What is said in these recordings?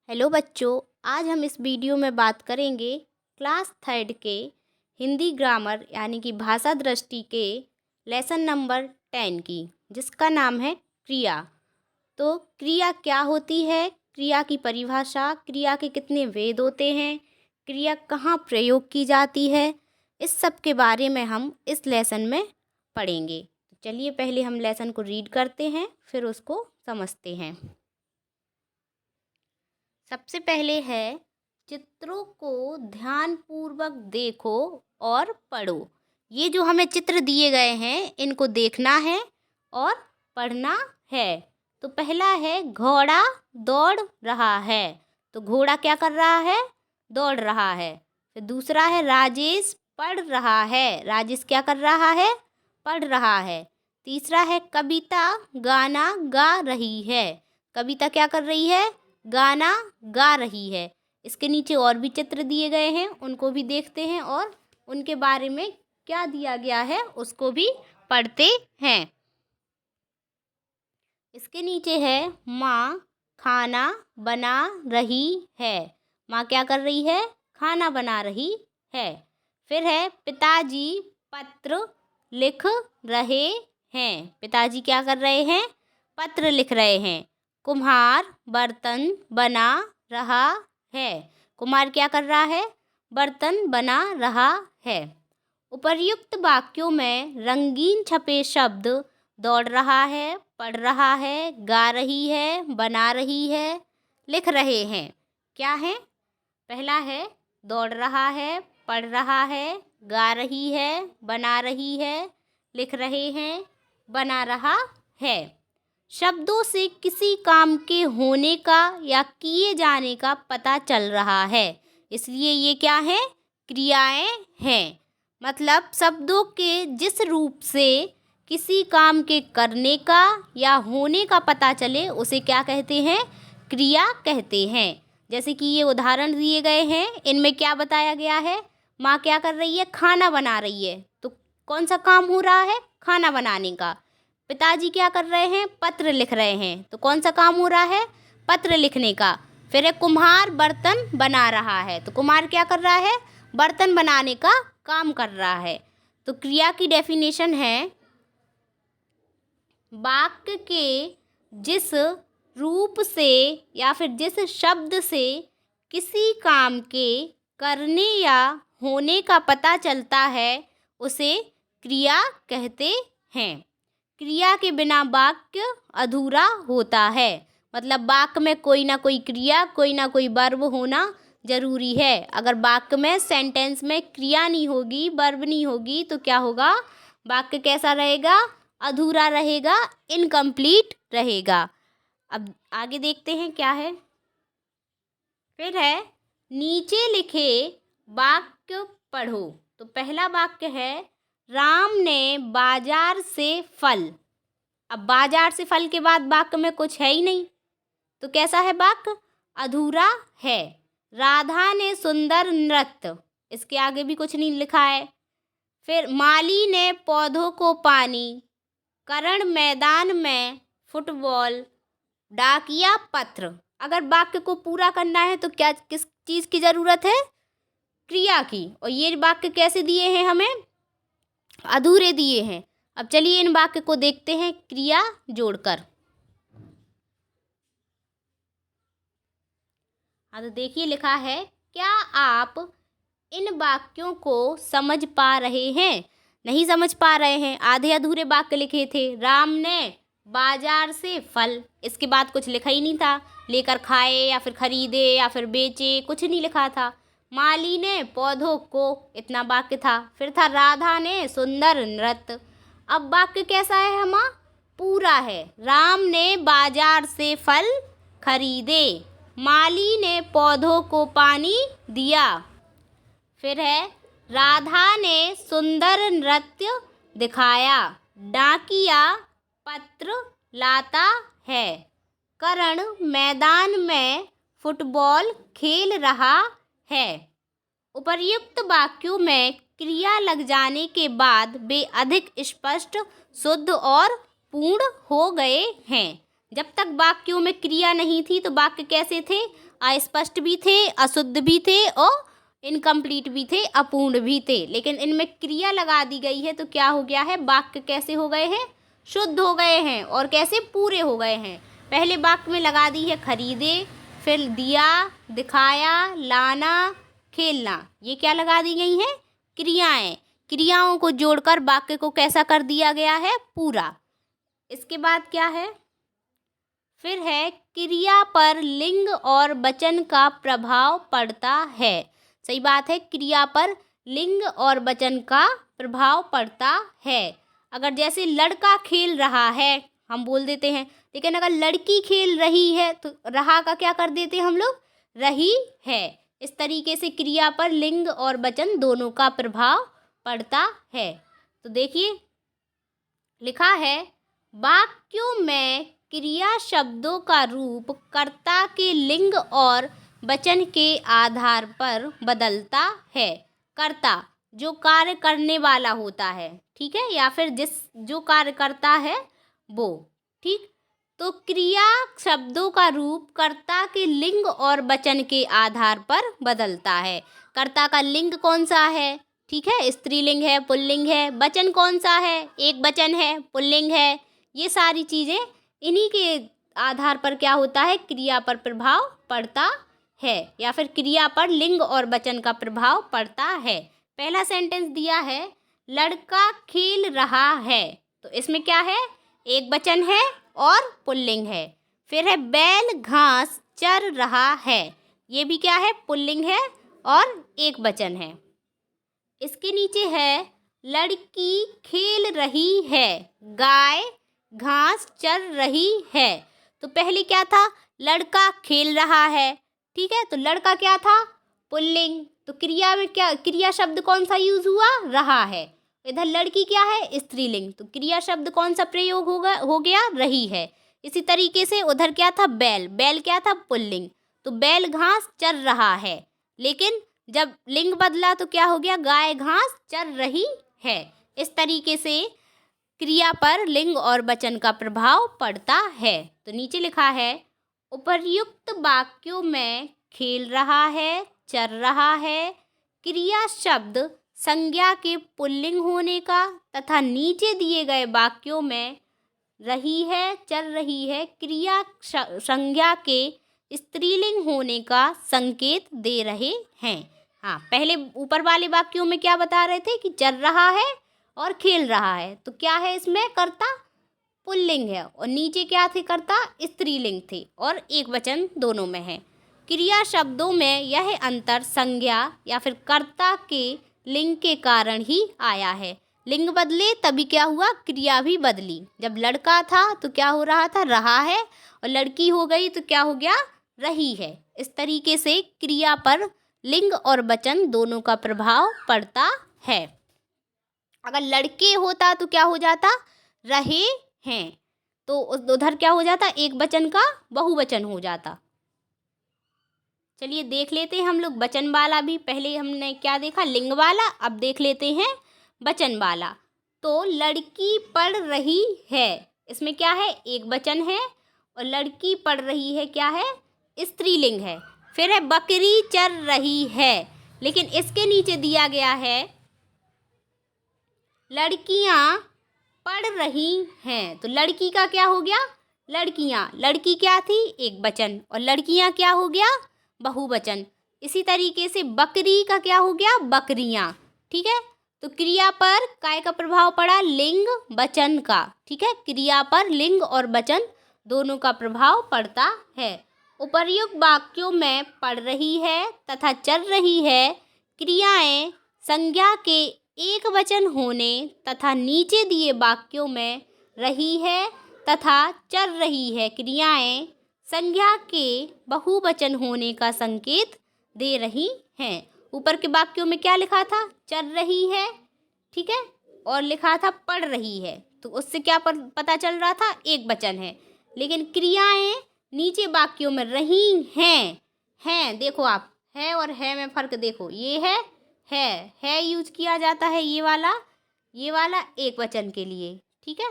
Hello बच्चों, आज हम इस वीडियो में बात करेंगे क्लास थर्ड के हिंदी ग्रामर यानी कि भाषा दृष्टि के लेसन नंबर 10 की, जिसका नाम है क्रिया। तो क्रिया क्या होती है, क्रिया की परिभाषा, क्रिया के कितने भेद होते हैं, क्रिया कहाँ प्रयोग की जाती है, इस सब के बारे में हम इस लेसन में पढ़ेंगे। तो चलिए पहले हम लेसन को रीड करते हैं, फिर उसको समझते हैं। सबसे पहले है, चित्रों को ध्यानपूर्वक देखो और पढ़ो। ये जो हमें चित्र दिए गए हैं, इनको देखना है और पढ़ना है। तो पहला है, घोड़ा दौड़ रहा है। तो घोड़ा क्या कर रहा है? दौड़ रहा है। फिर दूसरा है, राजेश पढ़ रहा है। राजेश क्या कर रहा है? पढ़ रहा है। तीसरा है, कविता गाना गा रही है। कविता क्या कर रही है? गाना गा रही है। इसके नीचे और भी चित्र दिए गए हैं, उनको भी देखते हैं और उनके बारे में क्या दिया गया है उसको भी पढ़ते हैं। इसके नीचे है, माँ खाना बना रही है। माँ क्या कर रही है? खाना बना रही है। फिर है, पिताजी पत्र लिख रहे हैं। पिताजी क्या कर रहे हैं? पत्र लिख रहे हैं। कुम्हार बर्तन बना रहा है। कुम्हार क्या कर रहा है? बर्तन बना रहा है। उपर्युक्त वाक्यों में रंगीन छपे शब्द दौड़ रहा है, पढ़ रहा है, गा रही है, बना रही है, लिख रहे हैं। क्या है? पहला है, दौड़ रहा है, पढ़ रहा है, गा रही है, बना रही है, लिख रहे हैं, बना रहा है। शब्दों से किसी काम के होने का या किए जाने का पता चल रहा है, इसलिए ये क्या है? क्रियाएं हैं। मतलब शब्दों के जिस रूप से किसी काम के करने का या होने का पता चले, उसे क्या कहते हैं? क्रिया कहते हैं। जैसे कि ये उदाहरण दिए गए हैं, इनमें क्या बताया गया है? माँ क्या कर रही है? खाना बना रही है। तो कौन सा काम हो रहा है? खाना बनाने का। पिताजी क्या कर रहे हैं? पत्र लिख रहे हैं। तो कौन सा काम हो रहा है? पत्र लिखने का। फिर है, कुम्हार बर्तन बना रहा है। तो कुम्हार क्या कर रहा है? बर्तन बनाने का काम कर रहा है। तो क्रिया की डेफिनेशन है, वाक्य के जिस रूप से या फिर जिस शब्द से किसी काम के करने या होने का पता चलता है, उसे क्रिया कहते हैं। क्रिया के बिना वाक्य अधूरा होता है। मतलब वाक्य में कोई ना कोई क्रिया, कोई ना कोई वर्ब होना जरूरी है। अगर वाक्य में, सेंटेंस में क्रिया नहीं होगी, वर्ब नहीं होगी, तो क्या होगा? वाक्य कैसा रहेगा? अधूरा रहेगा, इनकम्प्लीट रहेगा। अब आगे देखते हैं क्या है। फिर है, नीचे लिखे वाक्य पढ़ो। तो पहला वाक्य है, राम ने बाजार से फल। अब बाजार से फल के बाद वाक्य में कुछ है ही नहीं, तो कैसा है वाक्य? अधूरा है। राधा ने सुंदर नृत्य, इसके आगे भी कुछ नहीं लिखा है। फिर माली ने पौधों को पानी, करण मैदान में फुटबॉल, डाकिया पत्र। अगर वाक्य को पूरा करना है तो क्या, किस चीज़ की ज़रूरत है? क्रिया की। और ये वाक्य कैसे दिए हैं हमें? अधूरे दिए हैं। अब चलिए इन वाक्य को देखते हैं क्रिया जोड़कर। हाँ, तो देखिए लिखा है, क्या आप इन वाक्यों को समझ पा रहे हैं? नहीं समझ पा रहे हैं। आधे अधूरे वाक्य लिखे थे। राम ने बाजार से फल, इसके बाद कुछ लिखा ही नहीं था। लेकर खाए या फिर खरीदे या फिर बेचे, कुछ नहीं लिखा था। माली ने पौधों को, इतना वाक्य था। फिर था, राधा ने सुंदर नृत्य। अब वाक्य कैसा है हमारा? पूरा है। राम ने बाजार से फल खरीदे, माली ने पौधों को पानी दिया। फिर है, राधा ने सुंदर नृत्य दिखाया, डाकिया पत्र लाता है, करण मैदान में फुटबॉल खेल रहा है। उपर्युक्त वाक्यों में क्रिया लग जाने के बाद वे अधिक स्पष्ट, शुद्ध और पूर्ण हो गए हैं। जब तक वाक्यों में क्रिया नहीं थी तो वाक्य कैसे थे? अस्पष्ट भी थे, अशुद्ध भी थे और इनकम्प्लीट भी थे, अपूर्ण भी थे। लेकिन इनमें क्रिया लगा दी गई है तो क्या हो गया है? वाक्य कैसे हो गए हैं? शुद्ध हो गए हैं और कैसे? पूरे हो गए हैं। पहले वाक्य में लगा दी है खरीदे, फिर दिया, दिखाया, लाना, खेलना। ये क्या लगा दी गई हैं? क्रियाएं। क्रियाओं को जोड़कर वाक्य को कैसा कर दिया गया है? पूरा। इसके बाद क्या है? फिर है क्रिया पर लिंग और वचन का प्रभाव पड़ता है। सही बात है, क्रिया पर लिंग और वचन का प्रभाव पड़ता है। अगर जैसे लड़का खेल रहा है हम बोल देते हैं, लेकिन अगर लड़की खेल रही है तो रहा का क्या कर देते हैं हम लोग? रही है। इस तरीके से क्रिया पर लिंग और वचन दोनों का प्रभाव पड़ता है। तो देखिए लिखा है, वाक्यों में क्रिया शब्दों का रूप कर्ता के लिंग और वचन के आधार पर बदलता है। कर्ता जो कार्य करने वाला होता है, ठीक है, या फिर जो कार्य करता है वो, ठीक। तो क्रिया शब्दों का रूप कर्ता के लिंग और वचन के आधार पर बदलता है। कर्ता का लिंग कौन सा है? ठीक है, स्त्रीलिंग है, पुल्लिंग है। वचन कौन सा है? एक वचन है, पुल्लिंग है। ये सारी चीज़ें इन्हीं के आधार पर क्या होता है? क्रिया पर प्रभाव पड़ता है, या फिर क्रिया पर लिंग और वचन का प्रभाव पड़ता है। पहला सेंटेंस दिया है, लड़का खेल रहा है, तो इसमें क्या है? एक वचन है और पुल्लिंग है। फिर है बैल घास चर रहा है, ये भी क्या है? पुल्लिंग है और एक वचन है। इसके नीचे है, लड़की खेल रही है, गाय घास चर रही है। तो पहले क्या था? लड़का खेल रहा है, ठीक है, तो लड़का क्या था? पुल्लिंग। तो क्रिया में क्या, क्रिया शब्द कौन सा यूज हुआ? रहा है। इधर लड़की क्या है? स्त्रीलिंग, तो क्रिया शब्द कौन सा प्रयोग हो गया? रही है। इसी तरीके से उधर क्या था? बैल, बैल क्या था? पुल्लिंग, तो बैल घास चर रहा है। लेकिन जब लिंग बदला तो क्या हो गया? गाय घास चर रही है। इस तरीके से क्रिया पर लिंग और वचन का प्रभाव पड़ता है। तो नीचे लिखा है, उपर्युक्त वाक्यों में खेल रहा है, चर रहा है, क्रिया शब्द संज्ञा के पुल्लिंग होने का तथा नीचे दिए गए वाक्यों में रही है, चल रही है, क्रिया संज्ञा के स्त्रीलिंग होने का संकेत दे रहे हैं। हाँ, पहले ऊपर वाले वाक्यों में क्या बता रहे थे कि चल रहा है और खेल रहा है, तो क्या है इसमें? कर्ता पुल्लिंग है, और नीचे क्या थे? कर्ता स्त्रीलिंग थे और एक वचन दोनों में है। क्रिया शब्दों में यह अंतर संज्ञा या फिर कर्ता के लिंग के कारण ही आया है। लिंग बदले तभी क्या हुआ? क्रिया भी बदली। जब लड़का था तो क्या हो रहा था? रहा है, और लड़की हो गई तो क्या हो गया? रही है। इस तरीके से क्रिया पर लिंग और वचन दोनों का प्रभाव पड़ता है। अगर लड़के होता तो क्या हो जाता? रहे हैं, तो उधर क्या हो जाता? एक वचन का बहुवचन हो जाता। चलिए देख लेते हैं हम लोग वचन वाला भी। पहले हमने क्या देखा? लिंग वाला। अब देख लेते हैं वचन वाला। तो लड़की पढ़ रही है, इसमें क्या है? एक वचन है, और लड़की पढ़ रही है क्या है? स्त्रीलिंग है। फिर है बकरी चर रही है, लेकिन इसके नीचे दिया गया है लड़कियां पढ़ रही हैं, तो लड़की का क्या हो गया? लड़कियां। लड़की क्या थी? एक वचन, और लड़कियां क्या हो गया? बहुवचन। इसी तरीके से बकरी का क्या हो गया? बकरियां। ठीक है, तो क्रिया पर काय का प्रभाव पड़ा? लिंग वचन का। ठीक है, क्रिया पर लिंग और वचन दोनों का प्रभाव पड़ता है। उपर्युक्त वाक्यों में पढ़ रही है तथा चल रही है क्रियाएं संज्ञा के एक वचन होने तथा नीचे दिए वाक्यों में रही है तथा चल रही है क्रियाएं संज्ञा के बहुवचन होने का संकेत दे रही हैं। ऊपर के वाक्यों में क्या लिखा था? चल रही है, ठीक है, और लिखा था पढ़ रही है, तो उससे क्या पता चल रहा था? एक वचन है। लेकिन क्रियाएं नीचे वाक्यों में रही हैं, देखो आप, है और है में फ़र्क देखो। ये है यूज किया जाता है, ये वाला एक वचन के लिए, ठीक है,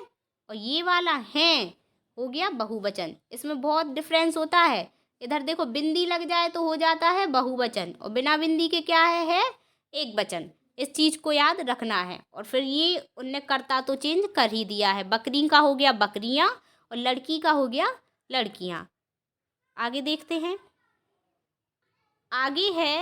और ये वाला है हो गया बहुवचन। इसमें बहुत डिफरेंस होता है। इधर देखो बिंदी लग जाए तो हो जाता है बहुवचन, और बिना बिंदी के क्या है एक वचन। इस चीज़ को याद रखना है। और फिर ये उनने कर्ता तो चेंज कर ही दिया है। बकरी का हो गया बकरियाँ, और लड़की का हो गया लड़कियाँ। आगे देखते हैं। आगे है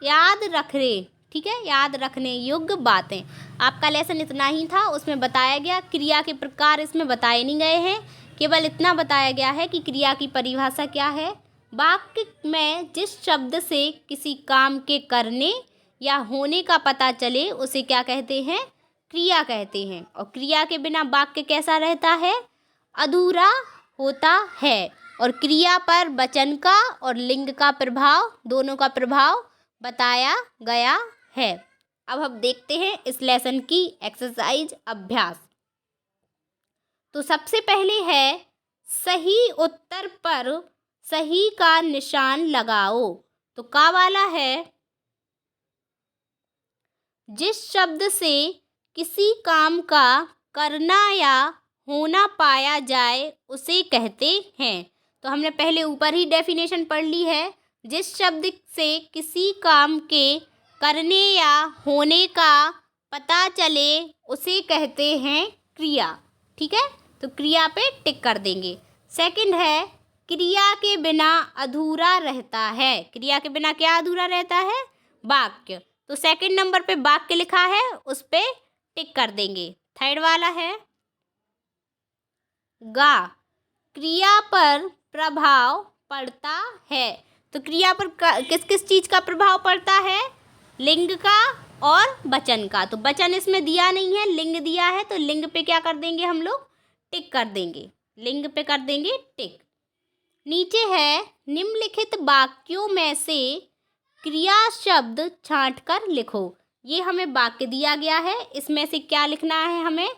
याद रखने। ठीक है, याद रखने योग्य बातें। आपका लेसन इतना ही था, उसमें बताया गया। क्रिया के प्रकार इसमें बताए नहीं गए हैं, केवल इतना बताया गया है कि क्रिया की परिभाषा क्या है। वाक्य में जिस शब्द से किसी काम के करने या होने का पता चले उसे क्या कहते हैं, क्रिया कहते हैं। और क्रिया के बिना वाक्य कैसा रहता है, अधूरा होता है। और क्रिया पर वचन का और लिंग का प्रभाव, दोनों का प्रभाव बताया गया है। अब हम देखते हैं इस लेसन की एक्सरसाइज अभ्यास। तो सबसे पहले है सही उत्तर पर सही का निशान लगाओ। तो का वाला है, जिस शब्द से किसी काम का करना या होना पाया जाए उसे कहते हैं। तो हमने पहले ऊपर ही डेफिनेशन पढ़ ली है। जिस शब्द से किसी काम के करने या होने का पता चले उसे कहते हैं क्रिया। ठीक है, तो क्रिया पे टिक कर देंगे। सेकंड है क्रिया के बिना अधूरा रहता है। क्रिया के बिना क्या अधूरा रहता है, वाक्य। तो सेकंड नंबर पे वाक्य लिखा है, उस पे टिक कर देंगे। थर्ड वाला है गा, क्रिया पर प्रभाव पड़ता है। तो क्रिया पर किस किस चीज़ का प्रभाव पड़ता है, लिंग का और वचन का। तो वचन इसमें दिया नहीं है, लिंग दिया है, तो लिंग पे क्या कर देंगे हम लोग, टिक कर देंगे। लिंग पे कर देंगे टिक। नीचे है निम्नलिखित वाक्यों में से क्रिया शब्द छांट कर लिखो। ये हमें वाक्य दिया गया है, इसमें से क्या लिखना है, हमें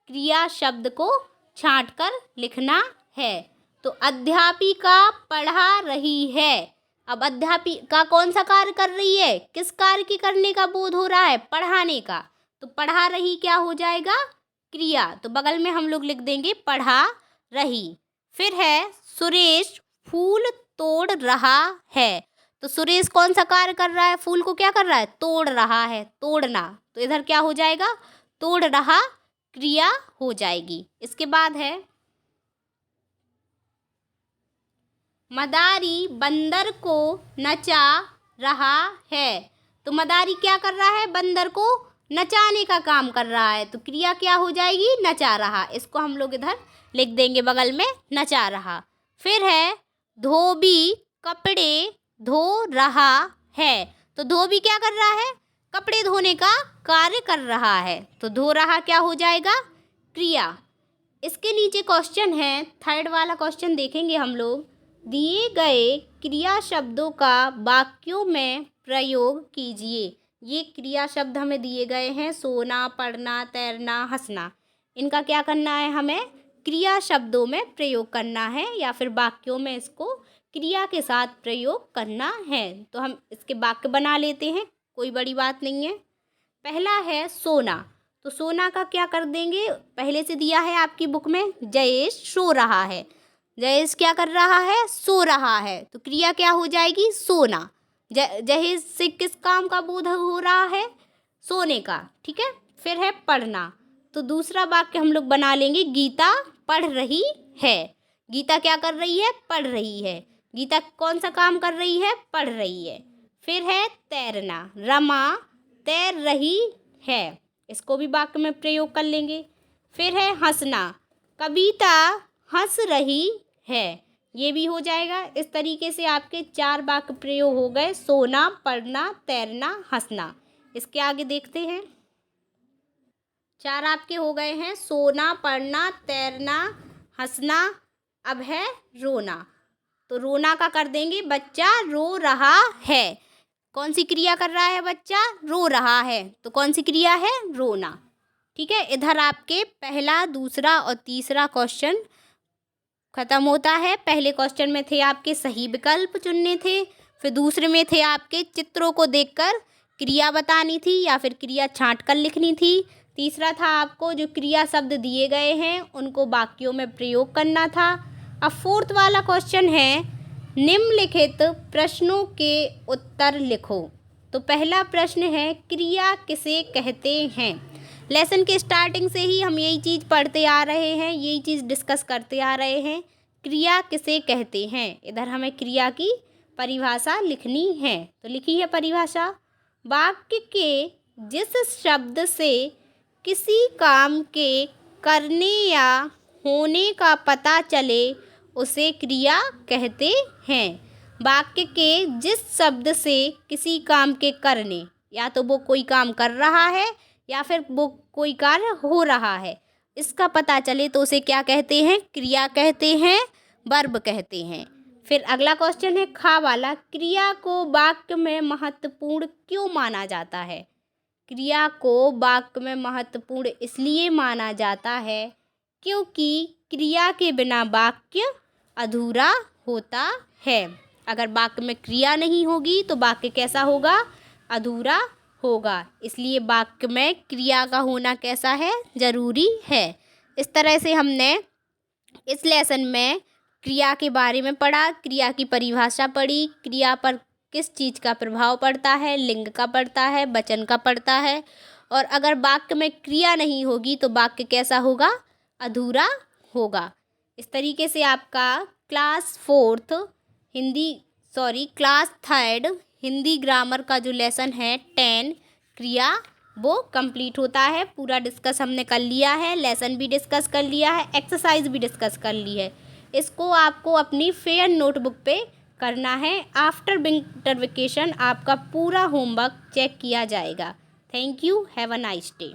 क्रिया शब्द को छांट कर लिखना है। तो अध्यापिका पढ़ा रही है। अब अध्यापिका कौन सा कार्य कर रही है, किस कार्य की करने का बोध हो रहा है, पढ़ाने का। तो पढ़ा रही क्या हो जाएगा, क्रिया। तो बगल में हम लोग लिख देंगे पढ़ा रही। फिर है सुरेश फूल तोड़ रहा है। तो सुरेश कौन सा कार्य कर रहा है, फूल को क्या कर रहा है, तोड़ रहा है, तोड़ना। तो इधर क्या हो जाएगा, तोड़ रहा क्रिया हो जाएगी। इसके बाद है मदारी बंदर को नचा रहा है। तो मदारी क्या कर रहा है, बंदर को नचाने का काम कर रहा है। तो क्रिया क्या हो जाएगी, नचा रहा। इसको हम लोग इधर लिख देंगे बगल में, नचा रहा। फिर है धोबी कपड़े धो रहा है। तो धोबी क्या कर रहा है, कपड़े धोने का कार्य कर रहा है। तो धो रहा क्या हो जाएगा, क्रिया। इसके नीचे क्वेश्चन है, थर्ड वाला क्वेश्चन देखेंगे हम लोग। दिए गए क्रिया शब्दों का वाक्यों में प्रयोग कीजिए। ये क्रिया शब्द हमें दिए गए हैं, सोना, पढ़ना, तैरना, हंसना। इनका क्या करना है, हमें क्रिया शब्दों में प्रयोग करना है, या फिर वाक्यों में इसको क्रिया के साथ प्रयोग करना है। तो हम इसके वाक्य बना लेते हैं, कोई बड़ी बात नहीं है। पहला है सोना। तो सोना का क्या कर देंगे, पहले से दिया है आपकी बुक में, जयेश सो रहा है। जयेश क्या कर रहा है, सो रहा है। तो क्रिया क्या हो जाएगी, सोना। जयेश से किस काम का बोध हो रहा है, सोने का। ठीक है, फिर है पढ़ना। तो दूसरा वाक्य हम लोग बना लेंगे, गीता पढ़ रही है। गीता क्या कर रही है, पढ़ रही है। गीता कौन सा काम कर रही है, पढ़ रही है। फिर है तैरना, रमा तैर रही है। इसको भी वाक्य में प्रयोग कर लेंगे। फिर है हंसना, कविता हंस रही है। ये भी हो जाएगा। इस तरीके से आपके 4 वाक्य प्रयोग हो गए, सोना, पढ़ना, तैरना, हंसना। इसके आगे देखते हैं। 4 आपके हो गए हैं, सोना, पढ़ना, तैरना, हंसना। अब है रोना। तो रोना का कर देंगे, बच्चा रो रहा है। कौन सी क्रिया कर रहा है, बच्चा रो रहा है। तो कौन सी क्रिया है, रोना। ठीक है, इधर आपके पहला, दूसरा और तीसरा क्वेश्चन खत्म होता है। पहले क्वेश्चन में थे आपके सही विकल्प चुनने थे, फिर दूसरे में थे आपके चित्रों को देखकर क्रिया बतानी थी या फिर क्रिया छांट कर लिखनी थी। तीसरा था आपको जो क्रिया शब्द दिए गए हैं उनको वाक्यों में प्रयोग करना था। अब फोर्थ वाला क्वेश्चन है, निम्नलिखित प्रश्नों के उत्तर लिखो। तो पहला प्रश्न है, क्रिया किसे कहते हैं। लेसन के स्टार्टिंग से ही हम यही चीज़ पढ़ते आ रहे हैं, यही चीज़ डिस्कस करते आ रहे हैं, क्रिया किसे कहते हैं। इधर हमें क्रिया की परिभाषा लिखनी है, तो लिखी है परिभाषा, वाक्य के जिस शब्द से किसी काम के करने या होने का पता चले उसे क्रिया कहते हैं। वाक्य के जिस शब्द से किसी काम के करने, या तो वो कोई काम कर रहा है या फिर वो कोई कार्य हो रहा है, इसका पता चले तो उसे क्या कहते हैं, क्रिया कहते हैं, वर्ब कहते हैं। फिर अगला क्वेश्चन है खा वाला, क्रिया को वाक्य में महत्वपूर्ण क्यों माना जाता है। क्रिया को वाक्य में महत्वपूर्ण इसलिए माना जाता है क्योंकि क्रिया के बिना वाक्य अधूरा होता है। अगर वाक्य में क्रिया नहीं होगी तो वाक्य कैसा होगा, अधूरा होगा। इसलिए वाक्य में क्रिया का होना कैसा है, जरूरी है। इस तरह से हमने इस लेसन में क्रिया के बारे में पढ़ा, क्रिया की परिभाषा पढ़ी, क्रिया पर किस चीज़ का प्रभाव पड़ता है, लिंग का पड़ता है, वचन का पड़ता है, और अगर वाक्य में क्रिया नहीं होगी तो वाक्य कैसा होगा, अधूरा होगा। इस तरीके से आपका क्लास 3 हिंदी ग्रामर का जो लेसन है 10 क्रिया, वो कंप्लीट होता है। पूरा डिस्कस हमने कर लिया है, लेसन भी डिस्कस कर लिया है, एक्सरसाइज भी डिस्कस कर ली है। इसको आपको अपनी फेयर नोटबुक पे करना है। आफ्टर विंटर वेकेशन आपका पूरा होमवर्क चेक किया जाएगा। Thank you, have a nice day.